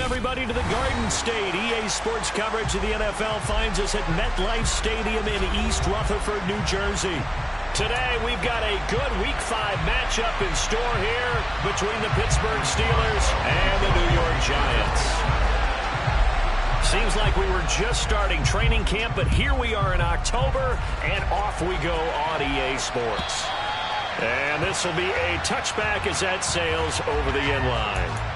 everybody, to the Garden State. EA Sports coverage of the NFL finds us at MetLife Stadium in East Rutherford, New Jersey. Today, we've got a good Week 5 matchup in store here between the Pittsburgh Steelers and the New York Giants. Seems like we were just starting training camp, but here we are in October, and off we go on EA Sports. And this will be a touchback as that sails over the end line.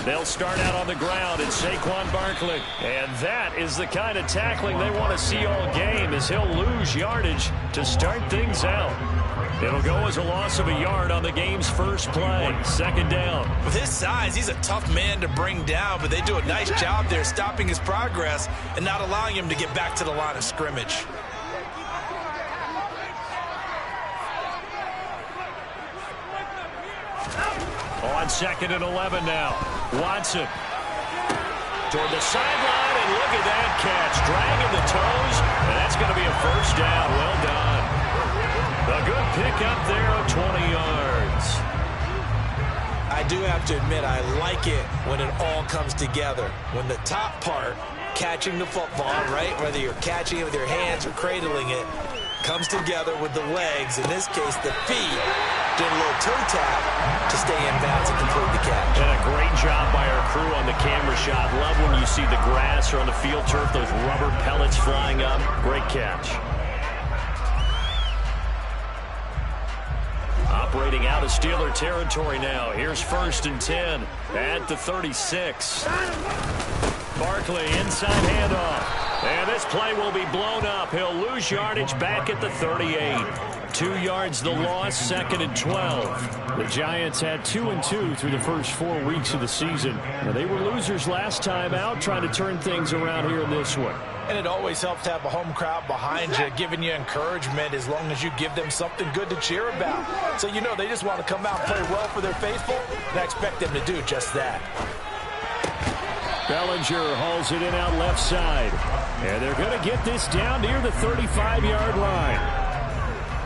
They'll start out on the ground. It's Saquon Barkley. And that is the kind of tackling they want to see all game, as he'll lose yardage to start things out. It'll go as a loss of a yard on the game's first play. Second down. With his size, he's a tough man to bring down, but they do a nice job there stopping his progress and not allowing him to get back to the line of scrimmage. On 2nd and 11 now. Watson toward the sideline, and look at that catch. Dragging the toes, and that's going to be a first down. Well done. A good pickup there of 20 yards. I do have to admit, I like it when it all comes together. When the top part, catching the football, right, whether you're catching it with your hands or cradling it, comes together with the legs, in this case the feet, doing a little toe tap to stay in bounds and complete the catch. And a great job by our crew on the camera shot. Love when you see the grass or on the field turf, those rubber pellets flying up. Great catch. Operating out of Steeler territory now. Here's 1st and 10 at the 36. Barkley inside handoff. And this play will be blown up. He'll lose yardage back at the 38. 2 yards the loss, 2nd and 12. The Giants had 2-2 through the first 4 weeks of the season. Now, they were losers last time out, trying to turn things around here in this one. And it always helps to have a home crowd behind you, giving you encouragement as long as you give them something good to cheer about. So you know they just want to come out and play well for their faithful, and I expect them to do just that. Bellinger hauls it in out left side. And they're going to get this down near the 35-yard line.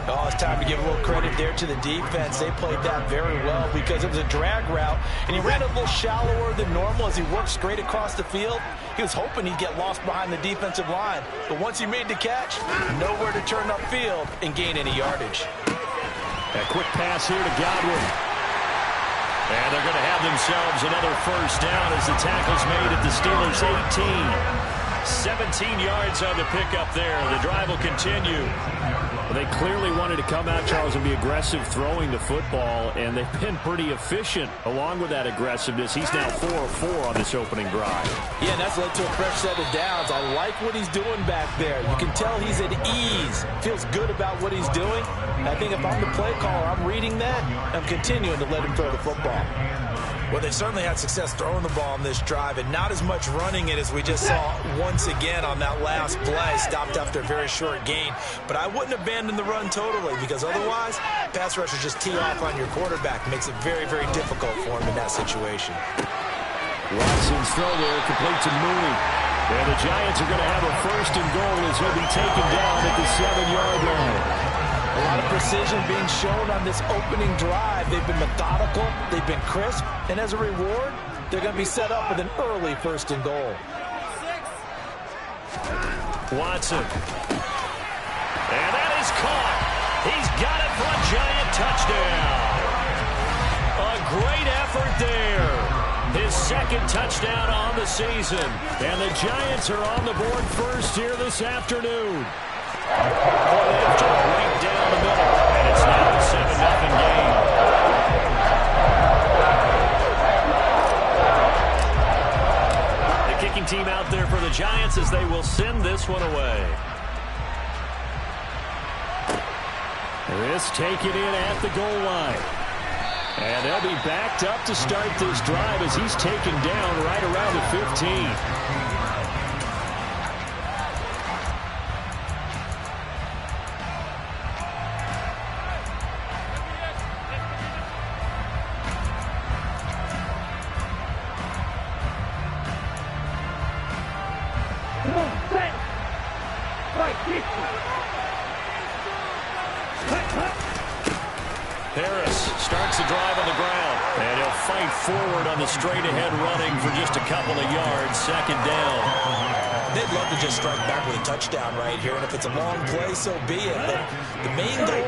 Oh, it's time to give a little credit there to the defense. They played that very well because it was a drag route, and he ran a little shallower than normal as he worked straight across the field. He was hoping he'd get lost behind the defensive line, but once he made the catch, nowhere to turn upfield and gain any yardage. A quick pass here to Godwin. And they're going to have themselves another first down as the tackle's made at the Steelers' 18. 17 yards on the pickup there. The drive will continue. They clearly wanted to come out, Charles, and be aggressive throwing the football, and they've been pretty efficient along with that aggressiveness. He's now 4 of 4 on this opening drive. Yeah, and that's led to a fresh set of downs. I like what he's doing back there. You can tell he's at ease, feels good about what he's doing. And I think if I'm the play caller, I'm reading that, I'm continuing to let him throw the football. Well, they certainly had success throwing the ball on this drive, and not as much running it as we just saw once again on that last play. Stopped after a very short gain. But I wouldn't abandon the run totally, because otherwise, pass rushers just tee off on your quarterback. Makes it very, very difficult for him in that situation. Watson's throw there, complete to Mooney. And the Giants are going to have a 1st and goal as he'll be taken down at the 7-yard line. A lot of precision being shown on this opening drive. They've been methodical, they've been crisp, and as a reward, they're going to be set up with an early 1st and goal. Watson. And that is caught. He's got it for a Giant touchdown. A great effort there. His 2nd touchdown on the season. And the Giants are on the board first here this afternoon. Right down the middle, and it's now a 7-0 game. The kicking team out there for the Giants as they will send this one away. This taken in at the goal line. And they'll be backed up to start this drive as he's taken down right around the 15. Harris starts the drive on the ground, and he'll fight forward on the straight-ahead running for just a couple of yards. Second down. They'd love to just strike back with a touchdown right here, and if it's a long play, so be it. But the main goal,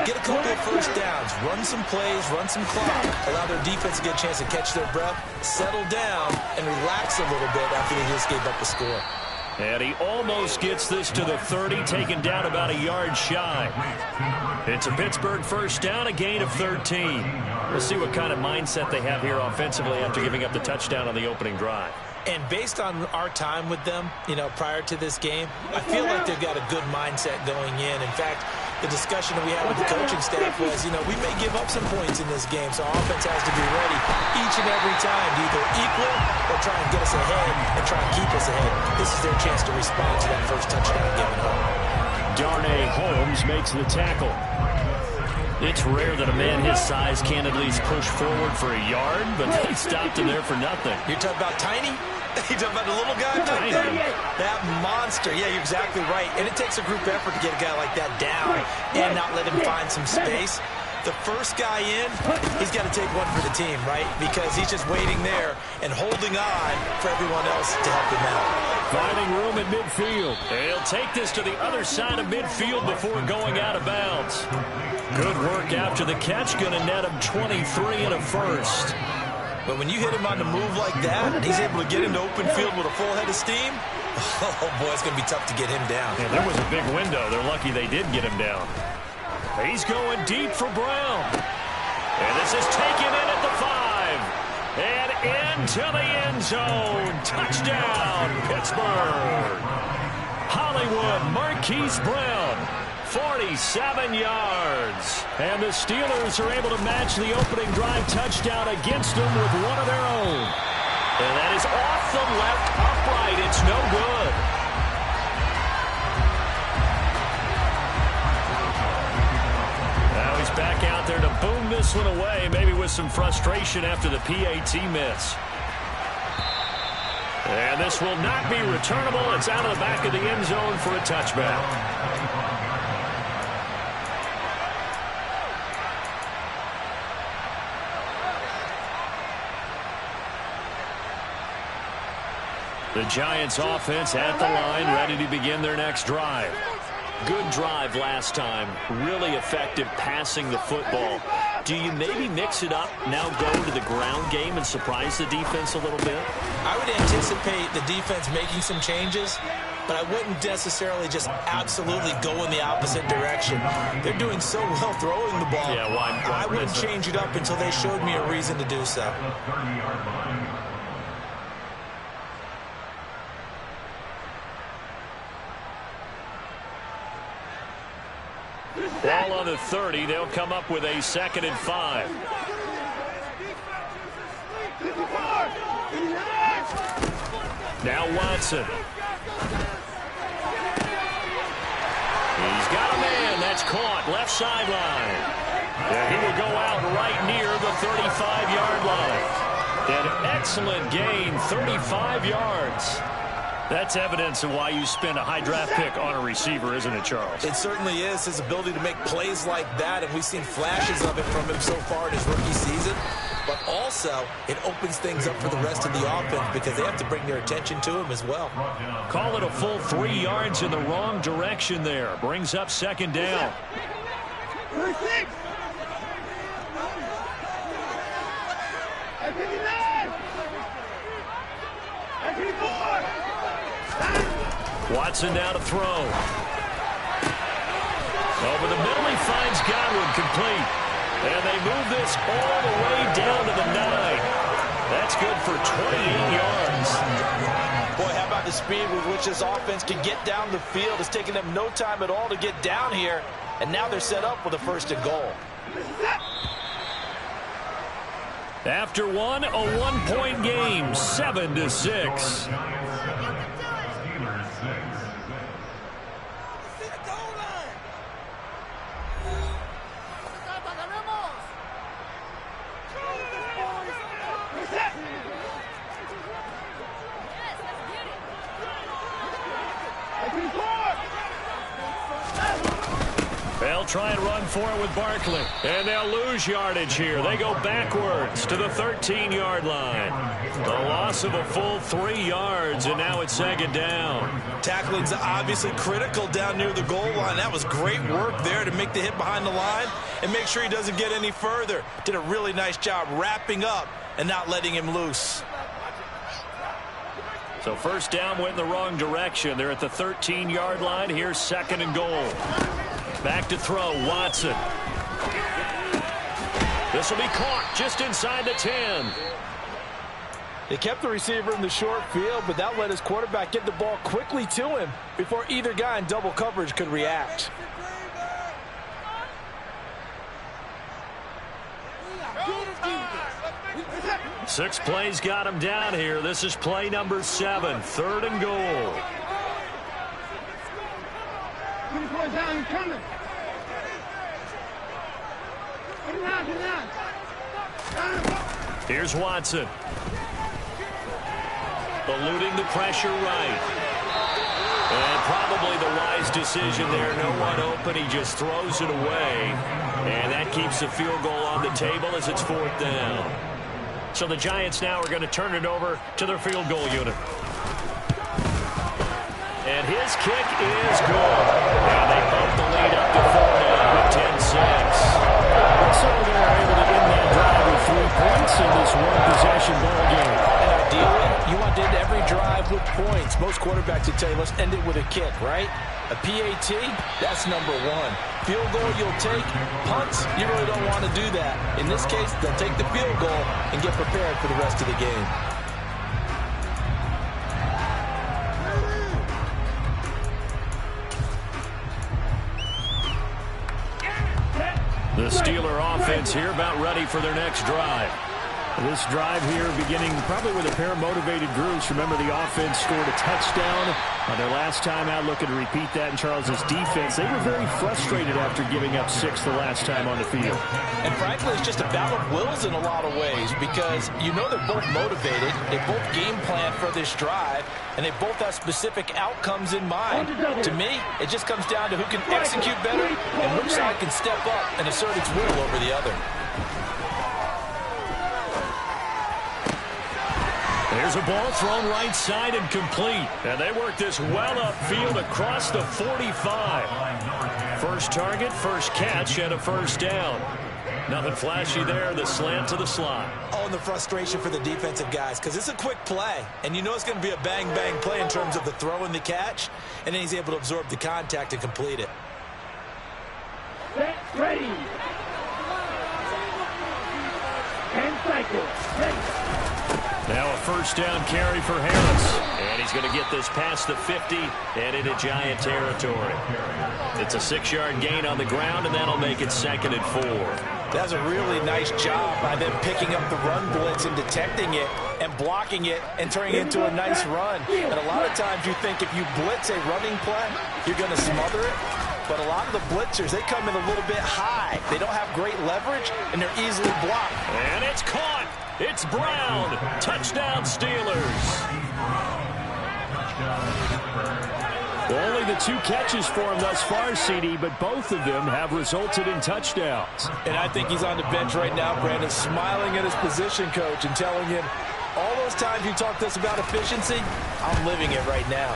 get a couple of first downs, run some plays, run some clock, allow their defense to get a chance to catch their breath, settle down, and relax a little bit after they just gave up a score. And he almost gets this to the 30, taken down about a yard shy. It's a Pittsburgh first down, a gain of 13. We'll see what kind of mindset they have here offensively after giving up the touchdown on the opening drive. And based on our time with them, prior to this game, I feel like they've got a good mindset going in. In fact, the discussion that we had with the coaching staff was, we may give up some points in this game, so our offense has to be ready each and every time to either equal or try and get us ahead and try and keep us ahead. This is their chance to respond to that first touchdown given up. Darnay Holmes makes the tackle. It's rare that a man his size can't at least push forward for a yard, but he stopped him there for nothing. You're talking about tiny? You're talking about the little guy back there? That monster. Yeah, you're exactly right. And it takes a group effort to get a guy like that down and not let him find some space. The first guy in, he's got to take one for the team, right? Because he's just waiting there and holding on for everyone else to help him out. Finding room at midfield. He'll take this to the other side of midfield before going out of bounds. Good work after the catch. Going to net him 23 and a first. But when you hit him on the move like that, and he's able to get into open field with a full head of steam, oh, boy, it's going to be tough to get him down. Yeah, there was a big window. They're lucky they did get him down. He's going deep for Brown. And this is taken in at the 5. And into the end zone. Touchdown, Pittsburgh. Hollywood Marquise Brown. 47 yards. And the Steelers are able to match the opening drive touchdown against them with one of their own. And that is off the left upright. It's no good. Now he's back out there to boom this one away, maybe with some frustration after the PAT miss. And this will not be returnable. It's out of the back of the end zone for a touchback. The Giants offense at the line, ready to begin their next drive. Good drive last time. Really effective passing the football. Do you maybe mix it up, now go to the ground game and surprise the defense a little bit? I would anticipate the defense making some changes, but I wouldn't necessarily just absolutely go in the opposite direction. They're doing so well throwing the ball. Yeah, why I wouldn't change it up until they showed me a reason to do so. Ball on the 30. They'll come up with a 2nd and 5. Now Watson. He's got a man. That's caught. Left sideline. And he will go out right near the 35-yard line. An excellent gain, 35 yards. That's evidence of why you spend a high draft pick on a receiver, isn't it, Charles? It certainly is. His ability to make plays like that, and we've seen flashes of it from him so far in his rookie season. But also, it opens things up for the rest of the offense because they have to bring their attention to him as well. Call it a full 3 yards in the wrong direction there. Brings up 2nd down. Watson now to throw. Over the middle, he finds Godwin complete. And they move this all the way down to the 9. That's good for 28 yards. Boy, how about the speed with which this offense can get down the field? It's taking them no time at all to get down here. And now they're set up with a 1st and goal. After one, a 1-point game, 7-6. They'll try and run for it with Barkley. And they'll lose yardage here. They go backwards to the 13-yard line. A loss of a full 3 yards, and now it's second down. Tackling's obviously critical down near the goal line. That was great work there to make the hit behind the line and make sure he doesn't get any further. Did a really nice job wrapping up and not letting him loose. So first down went in the wrong direction. They're at the 13-yard line. Here's second and goal. Back to throw, Watson. This will be caught just inside the 10. They kept the receiver in the short field, but that let his quarterback get the ball quickly to him before either guy in double coverage could react. Six plays got him down here. This is play number 7, third and goal. Here's Watson. Eluding the pressure right. And probably the wise decision there. No one open. He just throws it away. And that keeps the field goal on the table as it's fourth down. So the Giants now are going to turn it over to their field goal unit. And his kick is good. And they bump the lead up to 4 now, 10-6. So they are able to end that drive with 3 points in this one-possession ball game. And ideally, you want to end every drive with points. Most quarterbacks would tell you, let's end it with a kick, right? A PAT, that's number 1. Field goal you'll take. Punts, you really don't want to do that. In this case, they'll take the field goal and get prepared for the rest of the game. The Steeler offense here about ready for their next drive. This drive here beginning probably with a pair of motivated groups. Remember, the offense scored a touchdown on their last time out. Looking to repeat that in Charles's defense. They were very frustrated after giving up 6 the last time on the field. And frankly, it's just a battle of wills in a lot of ways because you know they're both motivated. They both game plan for this drive, and they both have specific outcomes in mind. To me, it just comes down to who can execute better and which side can step up and assert its will over the other. There's a ball thrown right side and complete. And they work this well upfield across the 45. First target, first catch, and a first down. Nothing flashy there. The slant to the slot. Oh, and the frustration for the defensive guys because it's a quick play. And you know it's going to be a bang-bang play in terms of the throw and the catch. And then he's able to absorb the contact and complete it. Set, ready. 10 cycles. Ready. Now a first down carry for Harris. And he's going to get this past the 50 and into Giant territory. It's a 6-yard gain on the ground, and that'll make it second and 4. That's a really nice job by them picking up the run blitz and detecting it and blocking it and turning it into a nice run. And a lot of times you think if you blitz a running play, you're going to smother it. But a lot of the blitzers, they come in a little bit high. They don't have great leverage, and they're easily blocked. And it's caught. It's Brown. Touchdown, Steelers. Only the 2 catches for him thus far, CD, but both of them have resulted in touchdowns. And I think he's on the bench right now, Brandon, smiling at his position coach and telling him, all those times you talked to us about efficiency, I'm living it right now.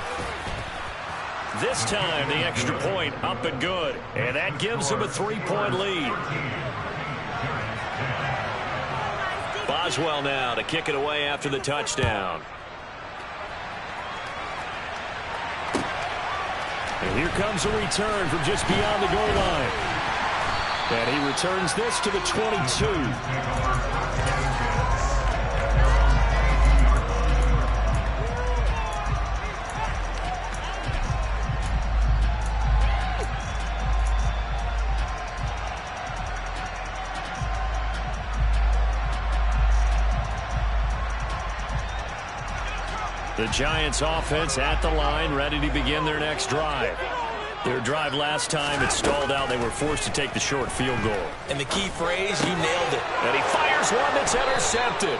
This time, the extra point up and good. And that gives him a 3-point lead. Boswell now to kick it away after the touchdown. And here comes a return from just beyond the goal line. And he returns this to the 22. The Giants offense at the line, ready to begin their next drive. Their drive last time, it stalled out. They were forced to take the short field goal. And the key phrase, you nailed it. And he fires one that's intercepted.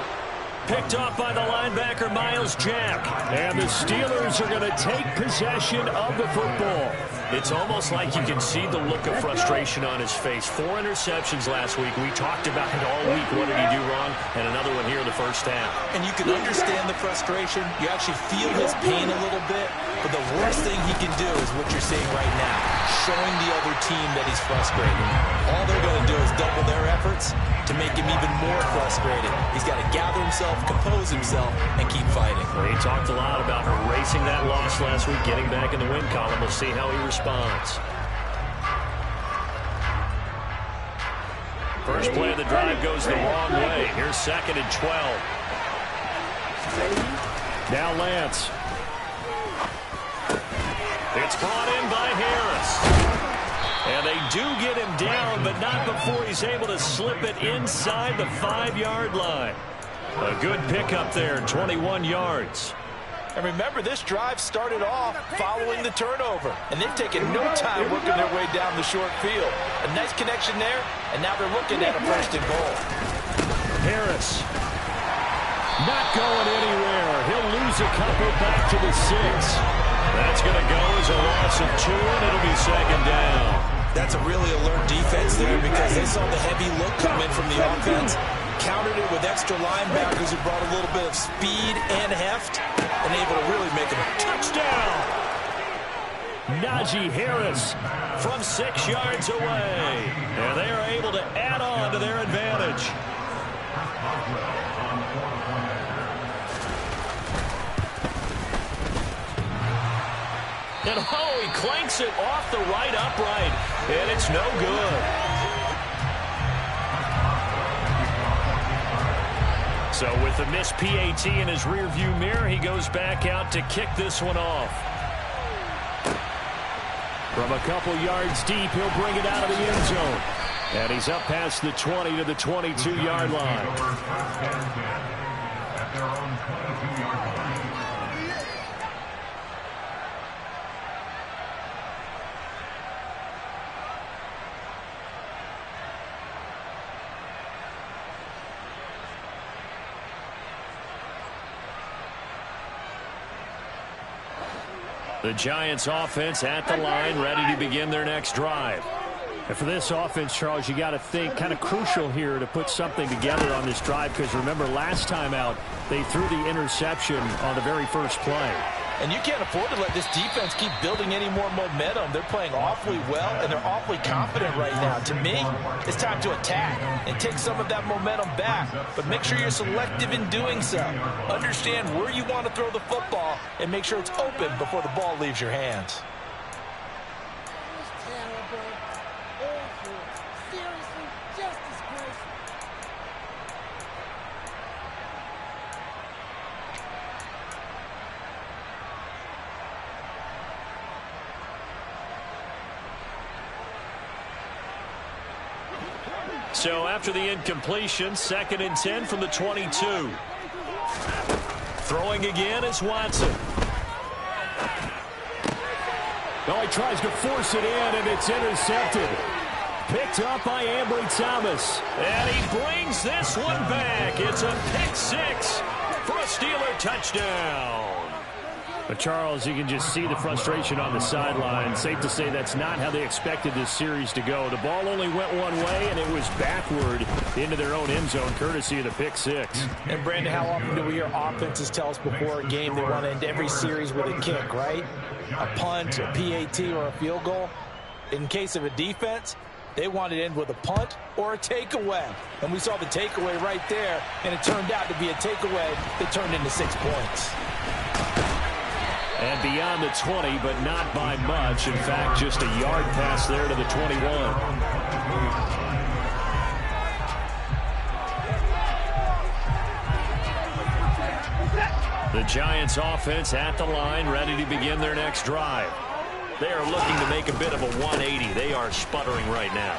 Picked off by the linebacker, Myles Jack. And the Steelers are going to take possession of the football. It's almost like you can see the look of frustration on his face. 4 interceptions last week. We talked about it all week. What did he do wrong? And another one here in the first half. And you can understand the frustration. You actually feel his pain a little bit. But the worst thing he can do is what you're seeing right now, showing the other team that he's frustrated. All they're going to do is double their efforts to make him even more frustrated. He's got to gather himself, compose himself, and keep fighting. Well, he talked a lot about erasing that loss last week, getting back in the win column. We'll see how he responds. First play of the drive goes the wrong way. Here's 2nd and 12. Now Lance. It's brought in by Harris. And they do get him down, but not before he's able to slip it inside the 5-yard line. A good pickup there, 21 yards. And remember, this drive started off following the turnover. And they've taken no time working their way down the short field. A nice connection there, and now they're looking at a 1st and goal. Harris. Not going anywhere. He'll lose a couple back to the 6. That's going to go as a loss of 2, and it'll be 2nd down. That's a really alert defense there because they saw the heavy look come in from the offense, countered it with extra linebackers who brought a little bit of speed and heft, and able to really make it a touchdown. Najee Harris from 6 yards away, and they are able to add on to their advantage. And oh, he clanks it off the right upright, and it's no good. So with the missed PAT in his rearview mirror, he goes back out to kick this one off. From a couple yards deep, he'll bring it out of the end zone. And he's up past the 20 to the 22-yard line. The Giants offense at the line, ready to begin their next drive. And for this offense, Charles, you got to think kind of crucial here to put something together on this drive, because remember last time out they threw the interception on the very first play. And you can't afford to let this defense keep building any more momentum. They're playing awfully well, and they're awfully confident right now. To me, it's time to attack and take some of that momentum back. But make sure you're selective in doing so. Understand where you want to throw the football and make sure it's open before the ball leaves your hands. So after the incompletion, 2nd and 10 from the 22. Throwing again is Watson. Oh, he tries to force it in, and it's intercepted. Picked up by Ambry Thomas. And he brings this one back. It's a pick 6 for a Steeler touchdown. But Charles, you can just see the frustration on the sideline. Safe to say that's not how they expected this series to go. The ball only went one way, and it was backward into their own end zone, courtesy of the pick 6. And Brandon, how often do we hear offenses tell us before a game they want to end every series with a kick, right? A punt, a PAT, or a field goal. In case of a defense, they want to end with a punt or a takeaway. And we saw the takeaway right there, and it turned out to be a takeaway that turned into 6 points. And beyond the 20, but not by much. In fact, just a yard pass there to the 21. The Giants offense at the line, ready to begin their next drive. They are looking to make a bit of a 180. They are sputtering right now.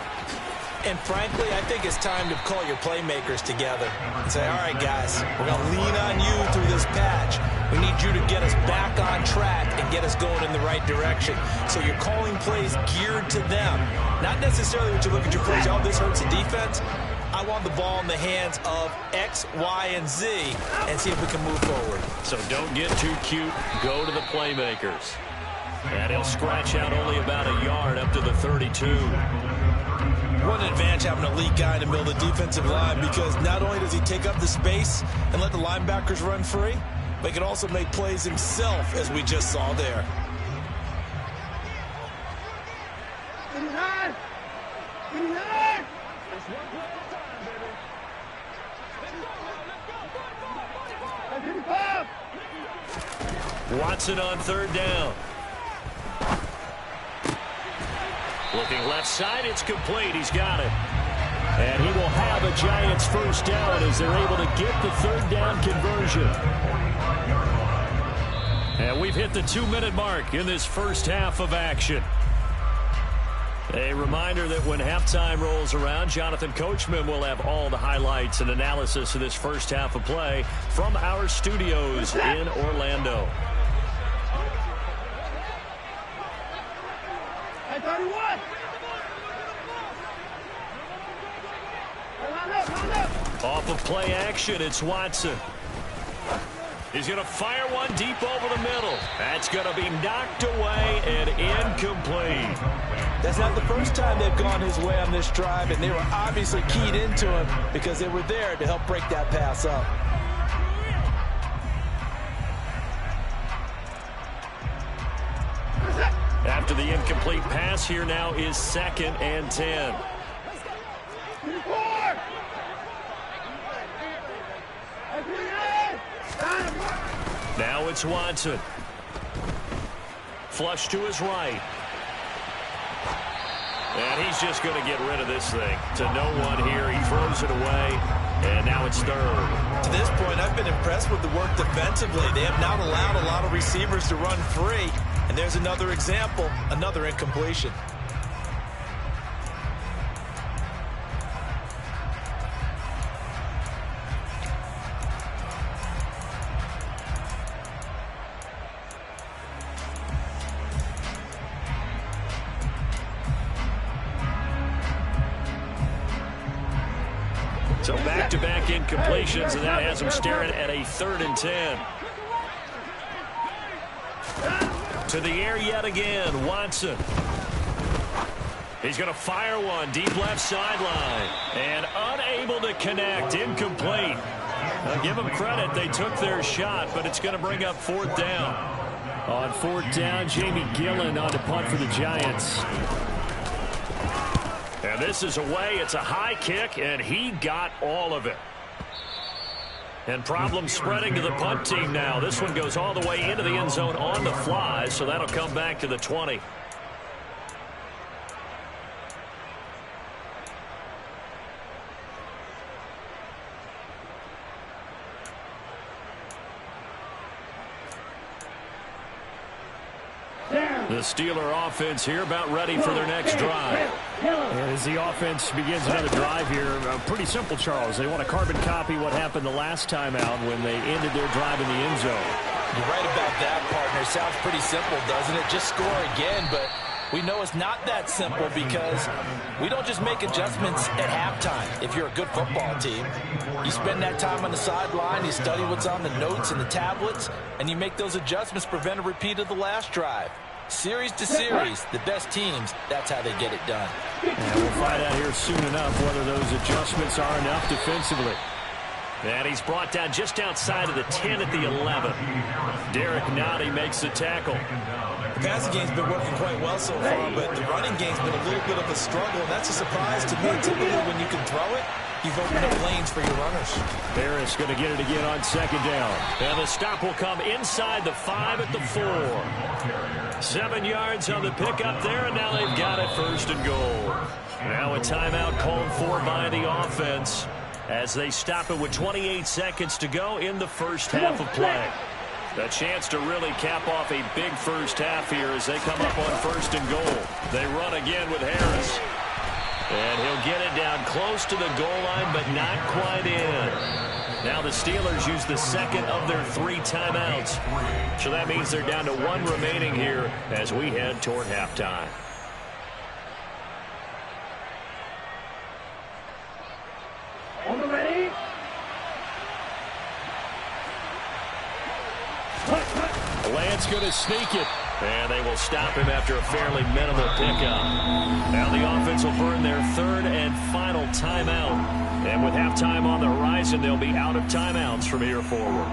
And frankly, I think it's time to call your playmakers together and say, all right, guys, we're going to lean on you through this patch. We need you to get us back on track and get us going in the right direction. So you're calling plays geared to them. Not necessarily when you look at your plays, oh, this hurts the defense. I want the ball in the hands of X, Y, and Z and see if we can move forward. So don't get too cute. Go to the playmakers. And he'll scratch out only about a yard up to the 32. What an advantage having an elite guy in the middle of the defensive line, because not only does he take up the space and let the linebackers run free, but he can also make plays himself, as we just saw there. Watson on third down. Looking left side, it's complete. He's got it. And he will have a Giants first down as they're able to get the third down conversion. And we've hit the 2-minute mark in this first half of action. A reminder that when halftime rolls around, Jonathan Coachman will have all the highlights and analysis of this first half of play from our studios in Orlando. Off of play action, it's Watson. He's going to fire one deep over the middle. That's going to be knocked away and incomplete. That's not the first time they've gone his way on this drive, and they were obviously keyed into him because they were there to help break that pass up. After the incomplete pass, here now is 2nd and 10. Now it's Watson. Flush to his right. And he's just going to get rid of this thing to no one here. He throws it away, and now it's 3rd. To this point, I've been impressed with the work defensively. They have not allowed a lot of receivers to run free. And there's another example, another incompletion. So back-to-back incompletions, and that has him staring at a 3rd and 10. To the air yet again, Watson. He's going to fire one deep left sideline. And unable to connect, incomplete. Now give them credit, they took their shot, but it's going to bring up 4th down. On 4th down, Jamie Gillen on to punt for the Giants. And this is away. It's a high kick, and he got all of it. And problems spreading to the punt team now. This one goes all the way into the end zone on the fly, so that'll come back to the 20. The Steeler offense here about ready for their next drive. And as the offense begins another drive here, pretty simple, Charles. They want to carbon copy what happened the last time out when they ended their drive in the end zone. You're right about that, partner. Sounds pretty simple, doesn't it? Just score again, but we know it's not that simple because we don't just make adjustments at halftime. If you're a good football team, you spend that time on the sideline, you study what's on the notes and the tablets, and you make those adjustments to prevent a repeat of the last drive. Series to series, the best teams, that's how they get it done. And we'll find out here soon enough whether those adjustments are enough defensively. And he's brought down just outside of the 10 at the 11. Derek Nottie makes the tackle. The passing game's been working quite well so far, but the running game's been a little bit of a struggle, and that's a surprise to me. Typically, when you can throw it, you've opened up lanes for your runners. Harris going to get it again on 2nd down. And the stop will come inside the 5 at the 4. 7 yards on the pickup there, and now they've got it 1st and goal. Now a timeout called for by the offense as they stop it with 28 seconds to go in the first half of play. A chance to really cap off a big first half here as they come up on 1st and goal. They run again with Harris. And he'll get it down close to the goal line, but not quite in. Now the Steelers use the second of their 3 timeouts. So that means they're down to 1 remaining here as we head toward halftime. On the ready. Lance going to sneak it. And they will stop him after a fairly minimal pickup. Now the offense will burn their 3rd and final timeout. And with halftime on the horizon, they'll be out of timeouts from here forward.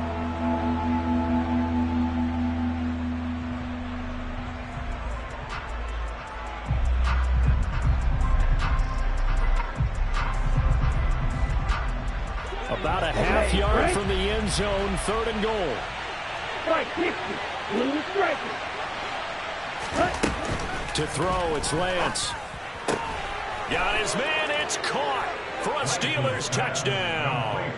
About a half yard from the end zone, 3rd and goal. Right, 60. Blue striker. To throw, it's Lance. Got his man, it's caught for a Steelers touchdown.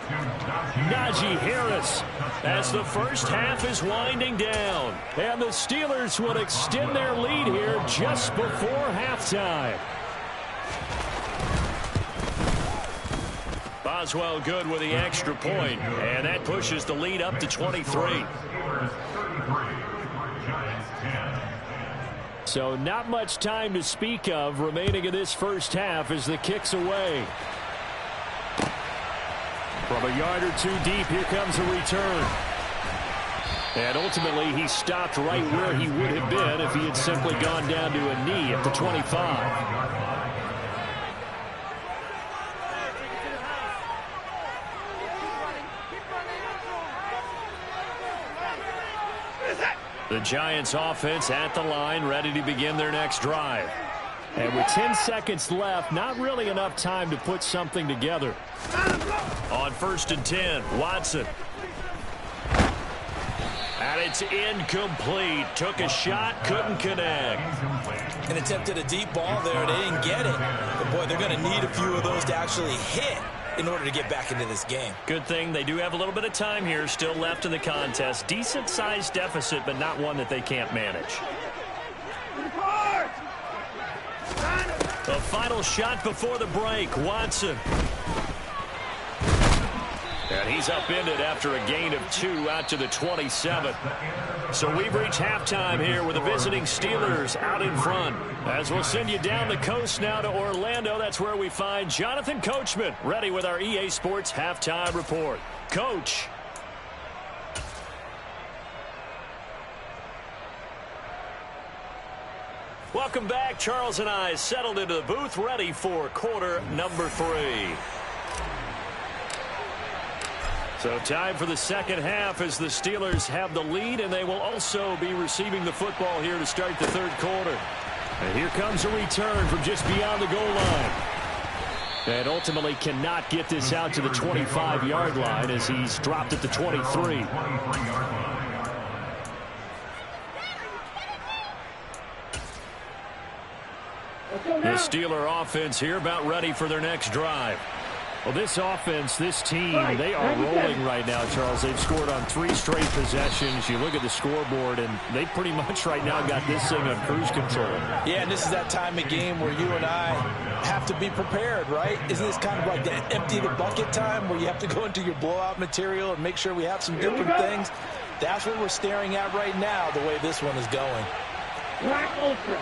Najee Harris as the first half is winding down. And the Steelers would extend their lead here just before halftime. Boswell good with the extra point, and that pushes the lead up to 23. So not much time to speak of remaining in this first half as the kick's away. From a yard or 2 deep, here comes a return. And ultimately, he stopped right where he would have been if he had simply gone down to a knee at the 25. The Giants offense at the line, ready to begin their next drive. And with 10 seconds left, not really enough time to put something together. On 1st and 10, Watson. And it's incomplete. Took a shot, couldn't connect. And attempted a deep ball there. They didn't get it. But, boy, they're going to need a few of those to actually hit in order to get back into this game. Good thing they do have a little bit of time here still left in the contest. Decent-sized deficit, but not one that they can't manage. The final shot before the break, Watson. And he's upended after a gain of 2 out to the 27. So we've reached halftime here with the visiting Steelers out in front. As we'll send you down the coast now to Orlando, that's where we find Jonathan Coachman ready with our EA Sports Halftime Report. Coach. Welcome back. Charles and I settled into the booth ready for quarter number 3. So time for the second half as the Steelers have the lead, and they will also be receiving the football here to start the 3rd quarter. And here comes a return from just beyond the goal line. And ultimately cannot get this out to the 25-yard line as he's dropped at the 23. The Steeler offense here about ready for their next drive. Well, this offense, this team, they are rolling right now, Charles. They've scored on 3 straight possessions. You look at the scoreboard, and they pretty much right now got this thing on cruise control. Yeah, and this is that time of game where you and I have to be prepared, right? Isn't this kind of like that empty the bucket time where you have to go into your blowout material and make sure we have some different things? That's what we're staring at right now, the way this one is going. Black Ultra.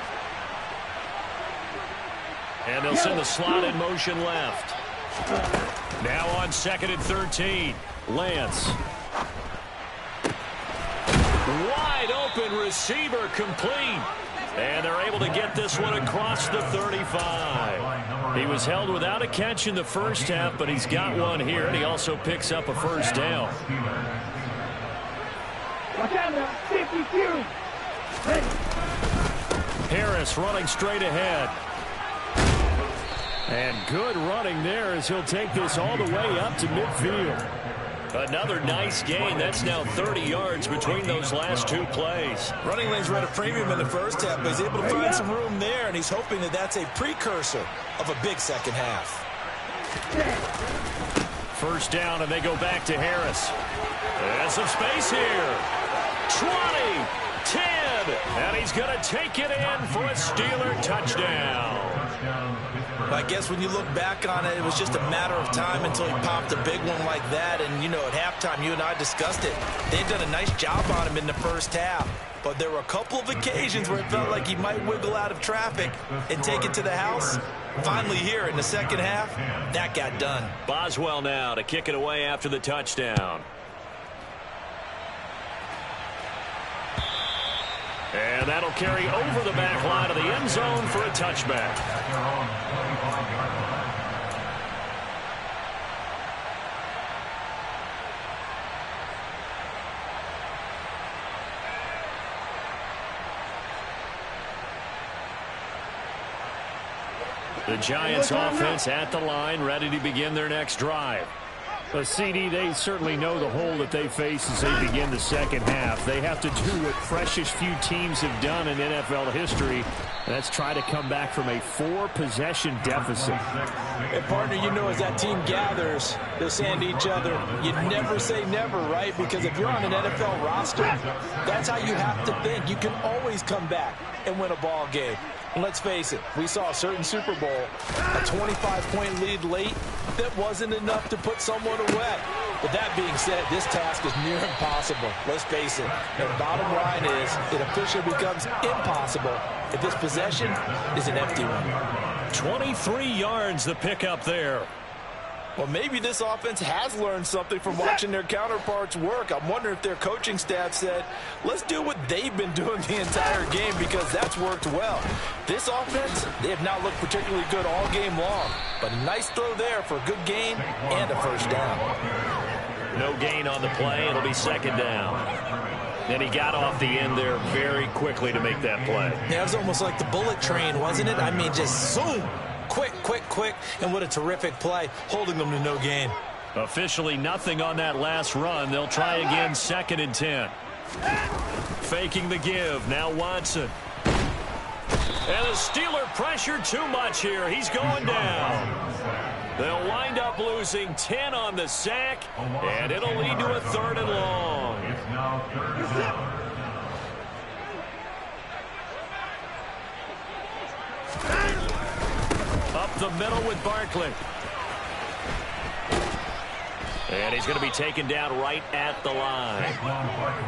And they'll send the slot in motion left. Now on 2nd and 13, Lance. Wide open receiver complete. And they're able to get this one across the 35. He was held without a catch in the first half, but he's got one here, and he also picks up a first down. Watch out now, 52. Ready. Harris running straight ahead. And good running there as he'll take this all the way up to midfield. Another nice gain. That's now 30 yards between those last 2 plays. Running lanes were at a premium in the first half, but he's able to find some room there, and he's hoping that that's a precursor of a big second half. First down, and they go back to Harris. There's some space here. 20, 10, and he's going to take it in for a Steeler touchdown. I guess when you look back on it, it was just a matter of time until he popped a big one like that. And, you know, at halftime, you and I discussed it. They've done a nice job on him in the first half. But there were a couple of occasions where it felt like he might wiggle out of traffic and take it to the house. Finally here in the second half, that got done. Boswell now to kick it away after the touchdown. And that'll carry over the back line of the end zone for a touchback. The Giants offense at the line, ready to begin their next drive. But CD, they certainly know the hole that they face as they begin the second half. They have to do what freshest few teams have done in NFL history, and that's try to come back from a 4-possession deficit. And, partner, you know, as that team gathers, they're saying to each other, you never say never, right? Because if you're on an NFL roster, that's how you have to think. You can always come back and win a ball game. And let's face it, we saw a certain Super Bowl, a 25-point lead late that wasn't enough to put someone away. But that being said, this task is near impossible. Let's face it. And the bottom line is it officially becomes impossible if this possession is an empty one. 23 yards the pickup there. Well, maybe this offense has learned something from watching their counterparts work. I'm wondering if their coaching staff said, let's do what they've been doing the entire game, because that's worked well. This offense, they have not looked particularly good all game long, but a nice throw there for a good gain and a first down. No gain on the play. It'll be second down. And he got off the end there very quickly to make that play. Yeah, it was almost like the bullet train, wasn't it? I mean, just zoom. Quick, and what a terrific play, holding them to no gain. Officially nothing on that last run. They'll try again, 2nd and 10. Faking the give, now Watson. And the Steeler pressure too much here. He's going down. They'll wind up losing 10 on the sack, and it'll lead to a 3rd and long. Up the middle with Barkley. And he's going to be taken down right at the line.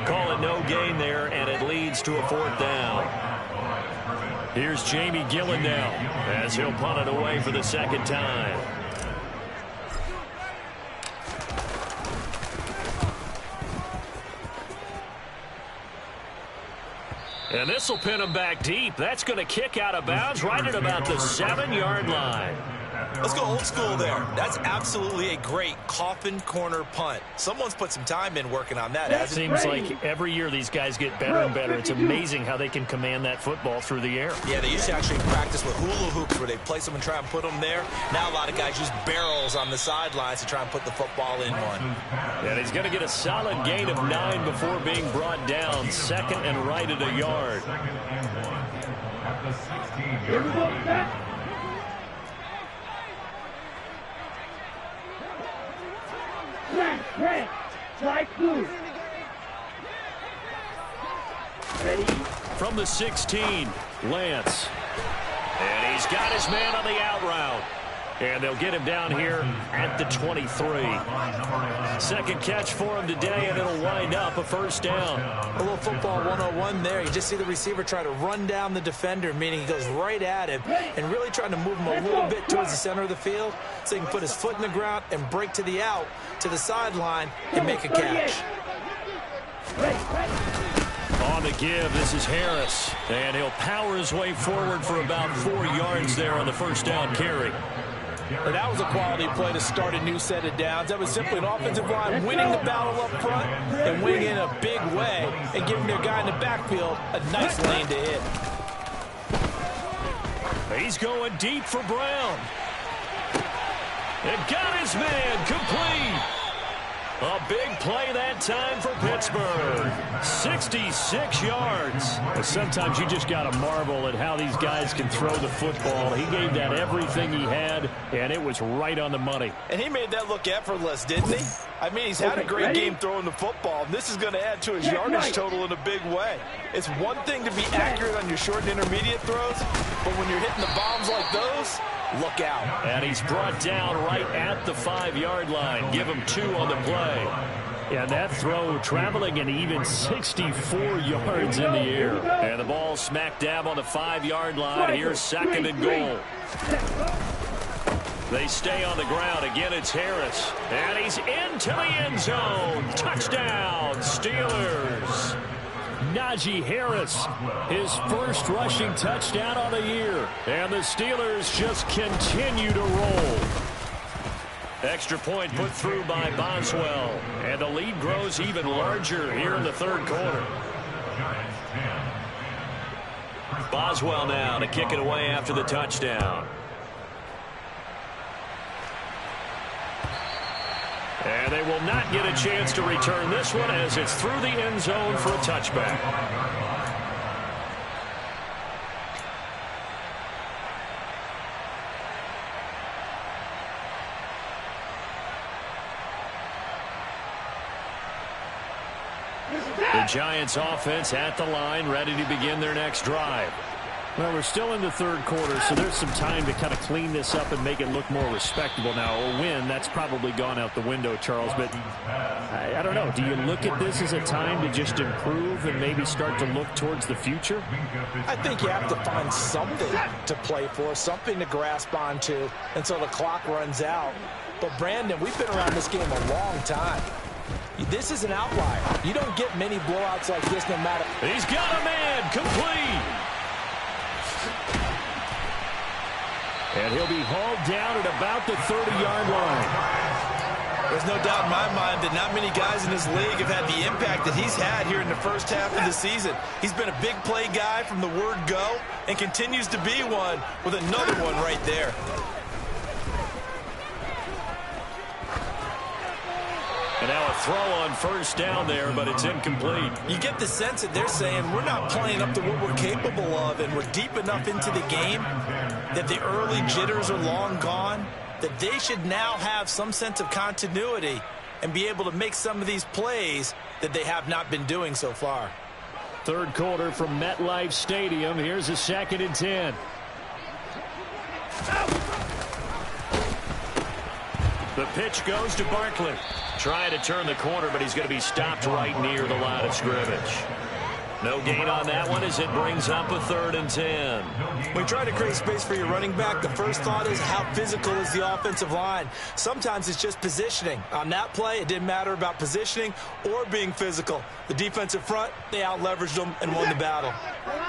Call it no gain there, and it leads to a 4th down. Here's Jamie Gillen now as he'll punt it away for the 2nd time. And this will pin him back deep. That's going to kick out of bounds right at about the 7-yard line. Let's go old school there. That's absolutely a great coffin corner punt. Someone's put some time in working on that. It seems like every year these guys get better and better. It's amazing how they can command that football through the air. Yeah, they used to actually practice with hula hoops where they place them and try and put them there. Now a lot of guys use barrels on the sidelines to try and put the football in one. And he's going to get a solid gain of 9 before being brought down. 2nd and right at a yard. Here we go, back. Red, fly blue. Ready? From the 16, Lance. And he's got his man on the out route. And they'll get him down here at the 23. 2nd catch for him today, and it'll wind up a 1st down. A little football 101 there. You just see the receiver try to run down the defender, meaning he goes right at him and really trying to move him a little bit towards the center of the field so he can put his foot in the ground and break to the out, to the sideline, and make a catch. On the give, this is Harris. And he'll power his way forward for about 4 yards there on the 1st down carry. And that was a quality play to start a new set of downs. That was simply an offensive line winning the battle up front and winning in a big way and giving their guy in the backfield a nice lane to hit. He's going deep for Brown. And got his man complete. A big play that time for Pittsburgh. 66 yards. Sometimes you just got to marvel at how these guys can throw the football. He gave that everything he had, and it was right on the money. And he made that look effortless, didn't he? I mean, he's had a great game throwing the football. This is going to add to his yardage total in a big way. It's one thing to be accurate on your short and intermediate throws, but when you're hitting the bombs like those, look out. And he's brought down right at the 5-yard line. Give him 2 on the play. Yeah, that throw traveling an even 64 yards in the air. And the ball smack dab on the 5-yard line. Here's 2nd and goal. They stay on the ground. Again, it's Harris. And he's into the end zone. Touchdown, Steelers. Najee Harris, his first rushing touchdown on the year. And the Steelers just continue to roll. Extra point put through by Boswell. And the lead grows even larger here in the 3rd quarter. Boswell now to kick it away after the touchdown. And they will not get a chance to return this one as it's through the end zone for a touchback. The Giants offense at the line, ready to begin their next drive. Well, we're still in the 3rd quarter, so there's some time to kind of clean this up and make it look more respectable now. A win, that's probably gone out the window, Charles, but I don't know. Do you look at this as a time to just improve and maybe start to look towards the future? I think you have to find something to play for, something to grasp onto until the clock runs out. But, Brandon, we've been around this game a long time. This is an outlier. You don't get many blowouts like this no matter. He's got a man, complete. And he'll be hauled down at about the 30-yard line. There's no doubt in my mind that not many guys in this league have had the impact that he's had here in the first half of the season. He's been a big play guy from the word go and continues to be one with another one right there. And now a throw on first down there, but it's incomplete. You get the sense that they're saying we're not playing up to what we're capable of, and we're deep enough into the game that the early jitters are long gone, that they should now have some sense of continuity and be able to make some of these plays that they have not been doing so far. 3rd quarter from MetLife Stadium. Here's a 2nd and 10. The pitch goes to Barkley. Trying to turn the corner, but he's going to be stopped right near the line of scrimmage. No gain on that one as it brings up a 3rd and 10. When you try to create space for your running back, the first thought is how physical is the offensive line. Sometimes it's just positioning. On that play, it didn't matter about positioning or being physical. The defensive front, they out-leveraged them and won the battle.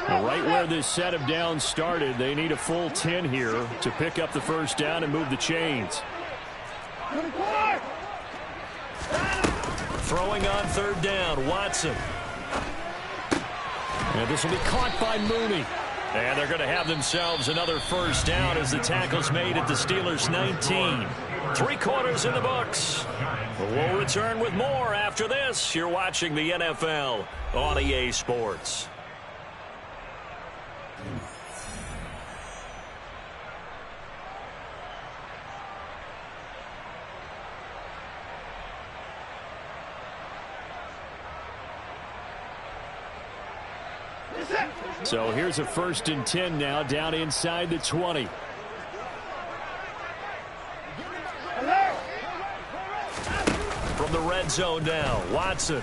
Right where this set of downs started, they need a full 10 here to pick up the first down and move the chains. Throwing on 3rd down, Watson. And this will be caught by Mooney. And they're going to have themselves another first down as the tackle's made at the Steelers' 19. 3 quarters in the books. We'll return with more after this. You're watching the NFL on EA Sports. So here's a 1st and 10 now down inside the 20. From the red zone now, Watson.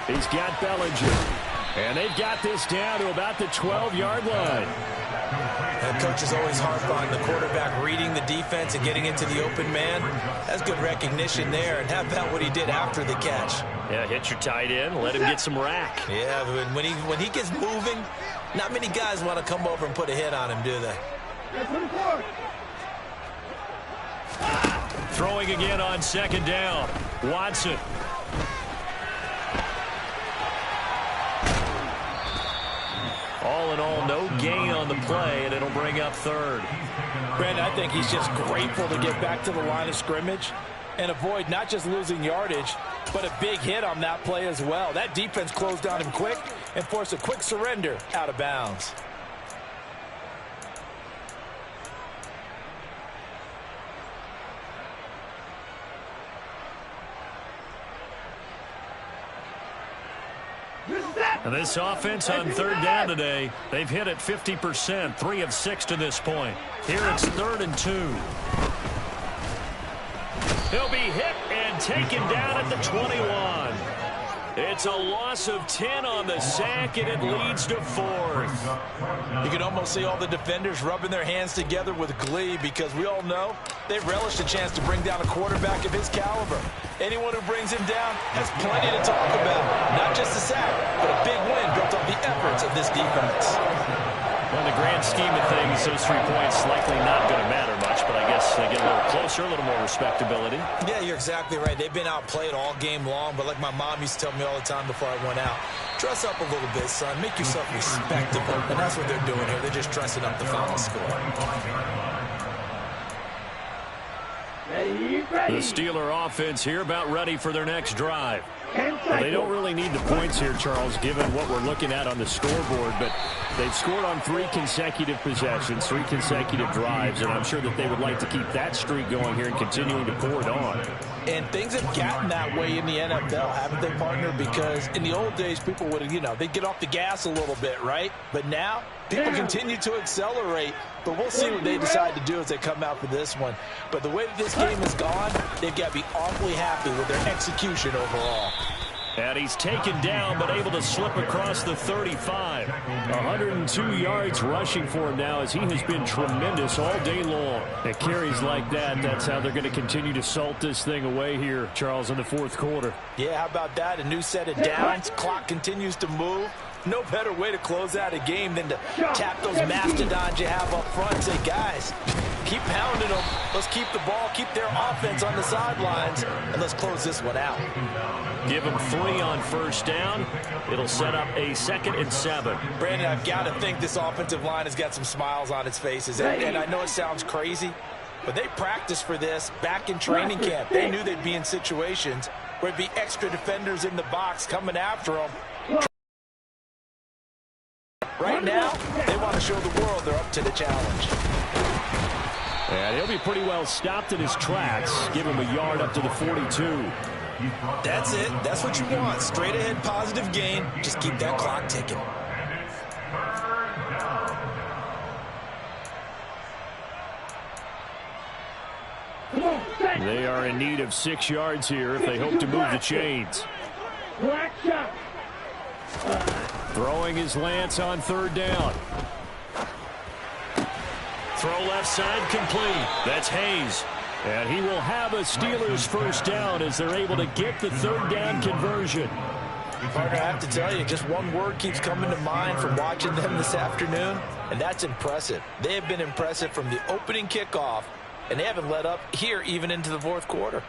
He's got Bellinger. And they've got this down to about the 12-yard line. And coach is always harp on the quarterback reading the defense and getting into the open man. That's good recognition there. And how about what he did after the catch? Yeah, hit your tight end, let him get some rack. Yeah, when he gets moving, not many guys want to come over and put a hit on him, do they? Throwing again on 2nd down, Watson. All in all, no gain on the play, and it'll bring up 3rd. Brandon, I think he's just grateful to get back to the line of scrimmage. and avoid not just losing yardage, but a big hit on that play as well. That defense closed down him quick and forced a quick surrender out of bounds. And this offense on third down today, they've hit it 50%, 3 of 6 to this point. Here it's 3rd and 2. He'll be hit and taken down at the 21. It's a loss of 10 on the sack, and it leads to 4th. You can almost see all the defenders rubbing their hands together with glee because we all know they relish the chance to bring down a quarterback of his caliber. Anyone who brings him down has plenty to talk about. Not just a sack, but a big win built on the efforts of this defense. Well, in the grand scheme of things, those 3 points likely not going to matter much, but I guess they get a little closer, a little more respectability. Yeah, you're exactly right. They've been outplayed all game long, but like my mom used to tell me all the time before I went out, dress up a little bit, son. Make yourself respectable. And that's what they're doing here. They're just dressing up the final score. The Steeler offense here about ready for their next drive. Well, they don't really need the points here, Charles, given what we're looking at on the scoreboard, but they've scored on 3 consecutive possessions, 3 consecutive drives, and I'm sure that they would like to keep that streak going here and continuing to pour it on. And things have gotten that way in the NFL, haven't they, partner? Because in the old days, people would, they'd get off the gas a little bit, right? But now, people continue to accelerate, but we'll see what they decide to do as they come out for this one. But the way that this game has gone, they've got to be awfully happy with their execution overall. And he's taken down, but able to slip across the 35. 102 yards rushing for him now as he has been tremendous all day long. At carries like that, that's how they're going to continue to salt this thing away here, Charles, in the 4th quarter. Yeah, how about that? A new set of downs. Clock continues to move. No better way to close out a game than to tap those mastodons you have up front and say, guys, keep pounding them. Let's keep the ball, keep their offense on the sidelines, and let's close this one out. Give them 3 on first down. It'll set up a 2nd and 7. Brandon, I've got to think this offensive line has got some smiles on its faces. And I know it sounds crazy, but they practiced for this back in training camp. They knew they'd be in situations where there'd be extra defenders in the box coming after them. Right now, they want to show the world they're up to the challenge. And he'll be pretty well stopped in his tracks. Give him a yard up to the 42. That's it. That's what you want. Straight ahead positive gain. Just keep that clock ticking. They are in need of 6 yards here if they hope to move the chains. Throwing his Lance on 3rd down. Throw left side complete. That's Hayes. And he will have a Steelers first down as they're able to get the 3rd down conversion. Partner, I have to tell you, just one word keeps coming to mind from watching them this afternoon, and that's impressive. They have been impressive from the opening kickoff, and they haven't let up here even into the 4th quarter.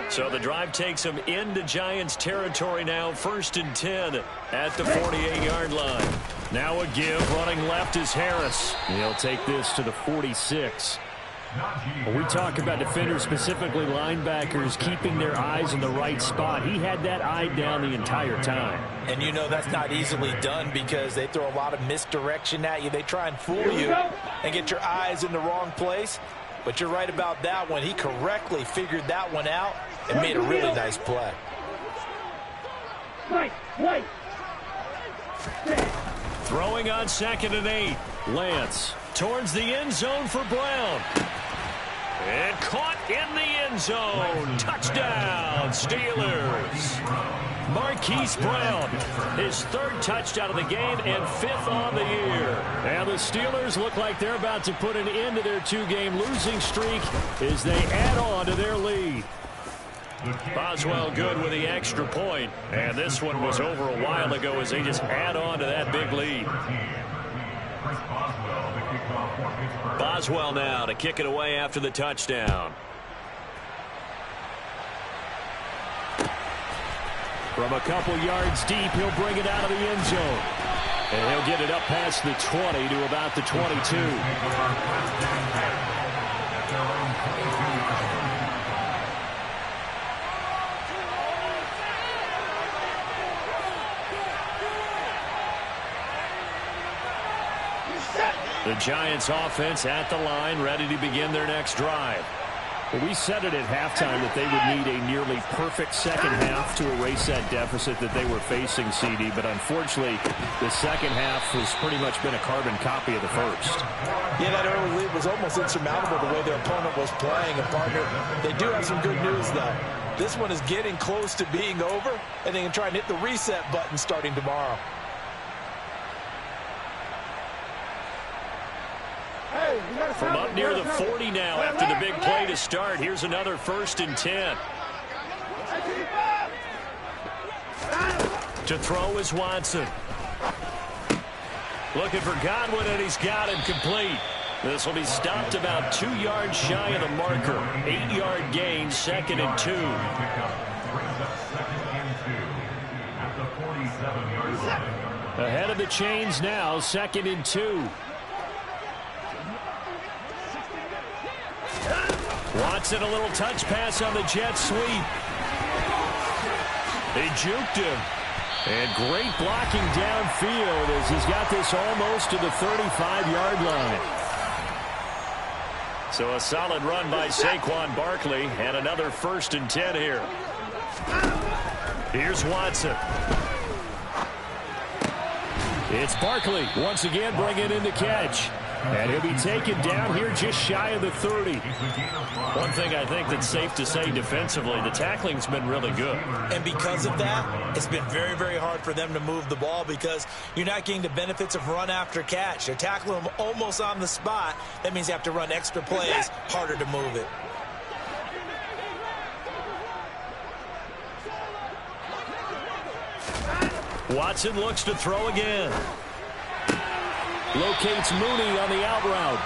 So the drive takes them into Giants territory now. 1st and 10 at the 48-yard line. Now a give. Running left is Harris. He'll take this to the 46. When we talk about defenders, specifically linebackers, keeping their eyes in the right spot, he had that eye down the entire time. And you know that's not easily done because they throw a lot of misdirection at you. They try and fool you and get your eyes in the wrong place. But you're right about that one. He correctly figured that one out and made a really nice play. Throwing on 2nd and 8. Lance towards the end zone for Brown. And caught in the end zone. Touchdown, Steelers. Marquise Brown, his 3rd touchdown of the game and 5th on the year. And the Steelers look like they're about to put an end to their 2-game losing streak as they add on to their lead. Boswell good with the extra point. And this one was over a while ago as they just add on to that big lead. Boswell now to kick it away after the touchdown. From a couple yards deep, he'll bring it out of the end zone. And he'll get it up past the 20 to about the 22. The Giants offense at the line, ready to begin their next drive. Well, we said it at halftime that they would need a nearly perfect second half to erase that deficit that they were facing, CD. But unfortunately, the second half has pretty much been a carbon copy of the first. Yeah, that early lead was almost insurmountable the way their opponent was playing. And, partner, they do have some good news, though. This one is getting close to being over, and they can try and hit the reset button starting tomorrow. From up near the 40 now after the big play to start. Here's another 1st and 10. To throw is Watson. Looking for Godwin, and he's got him complete. This will be stopped about 2 yards shy of the marker. 8-yard gain, 2nd and 2. Ahead of the chains now, 2nd and 2. Watson, a little touch pass on the jet sweep. They juked him. And great blocking downfield as he's got this almost to the 35-yard line. So a solid run by Saquon Barkley, and another 1st and 10 here. Here's Watson. It's Barkley once again bringing in the catch. And he'll be taken down here just shy of the 30. One thing I think that's safe to say defensively, the tackling's been really good. And because of that, it's been very, very hard for them to move the ball because you're not getting the benefits of run after catch. They're tackling them almost on the spot. That means you have to run extra plays, harder to move it. Watson looks to throw again. Locates Mooney on the out route.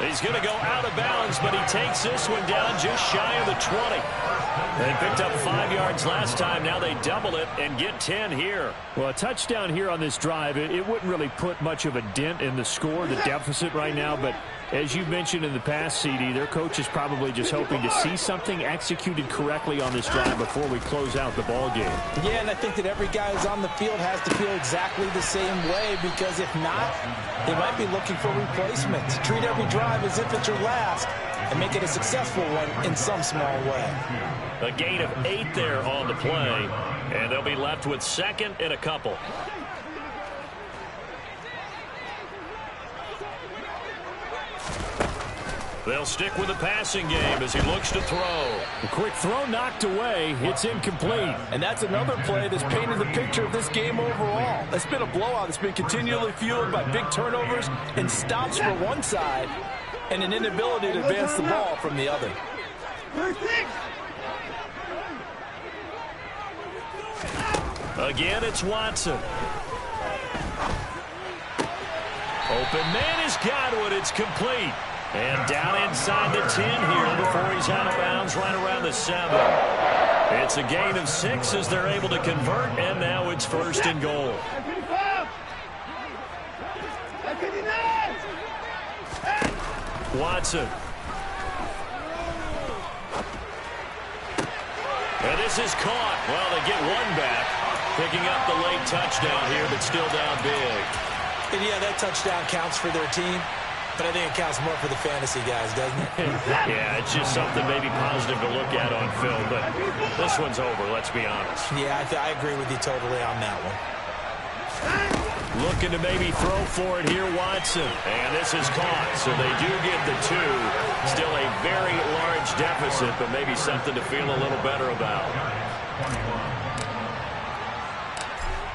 He's going to go out of bounds, but he takes this one down just shy of the 20. They picked up 5 yards last time. Now they double it and get 10 here. Well, a touchdown here on this drive, it wouldn't really put much of a dent in the score, the deficit right now. But as you mentioned in the past, CD, their coach is probably just hoping to see something executed correctly on this drive before we close out the ball game. Yeah, and I think that every guy who's on the field has to feel exactly the same way, because if not, they might be looking for replacements. Treat every drive as if it's your last and make it a successful one in some small way. A gain of 8 there on the play, and they'll be left with 2nd and a couple. They'll stick with the passing game as he looks to throw. A quick throw knocked away. It's incomplete. And that's another play that's painted the picture of this game overall. It's been a blowout that's been continually fueled by big turnovers and stops for one side and an inability to advance the ball from the other. Again, it's Watson. Open man is Godwin. It's complete. And down inside the 10 here before he's out of bounds right around the 7. It's a gain of 6 as they're able to convert, and now it's 1st and goal. Watson. And this is caught. Well, they get one back, picking up the late touchdown here, but still down big. And yeah, that touchdown counts for their team. But I think it counts more for the fantasy guys, doesn't it? Yeah, it's just something maybe positive to look at on film, but this one's over, let's be honest. Yeah, I agree with you totally on that one. Looking to maybe throw for it here, Watson. And this is caught, so they do get the 2. Still a very large deficit, but maybe something to feel a little better about.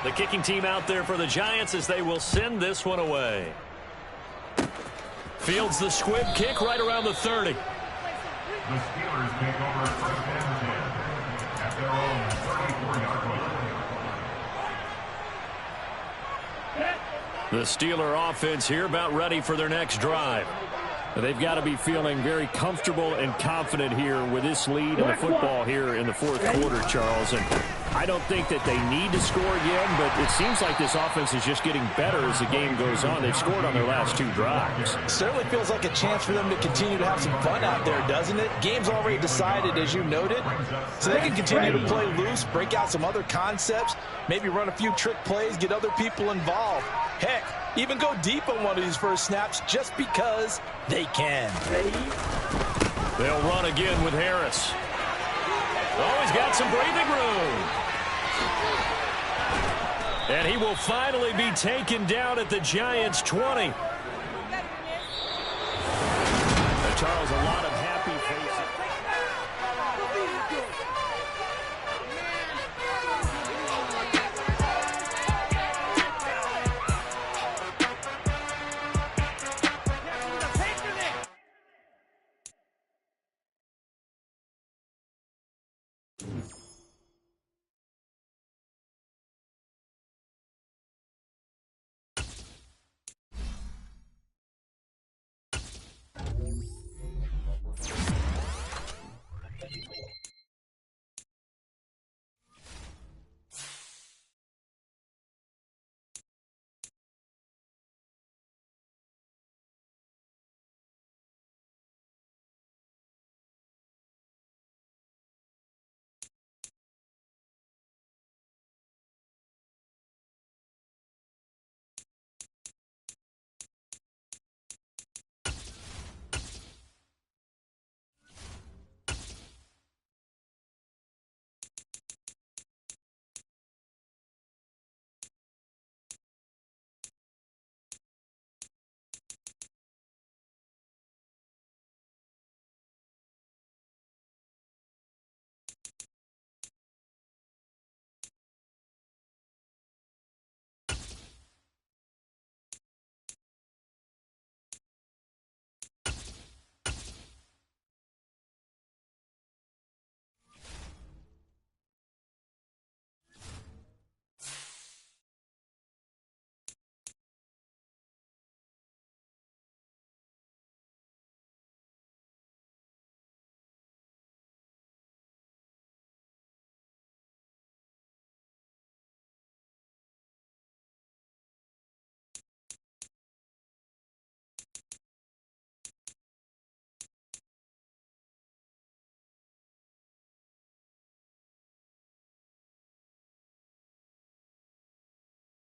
The kicking team out there for the Giants as they will send this one away. Fields the squib kick right around the 30. The Steelers take over at 1st and 10 at their own 34-yard line. The Steeler offense here about ready for their next drive. They've got to be feeling very comfortable and confident here with this lead in the football here in the 4th quarter, Charles. And I don't think that they need to score again, but it seems like this offense is just getting better as the game goes on. They've scored on their last 2 drives. Certainly feels like a chance for them to continue to have some fun out there, doesn't it? Game's already decided, as you noted, so they can continue to play loose, break out some other concepts, maybe run a few trick plays, get other people involved. Heck, even go deep on one of these first snaps just because they can. They'll run again with Harris. Oh, he's got some breathing room. And he will finally be taken down at the Giants' 20.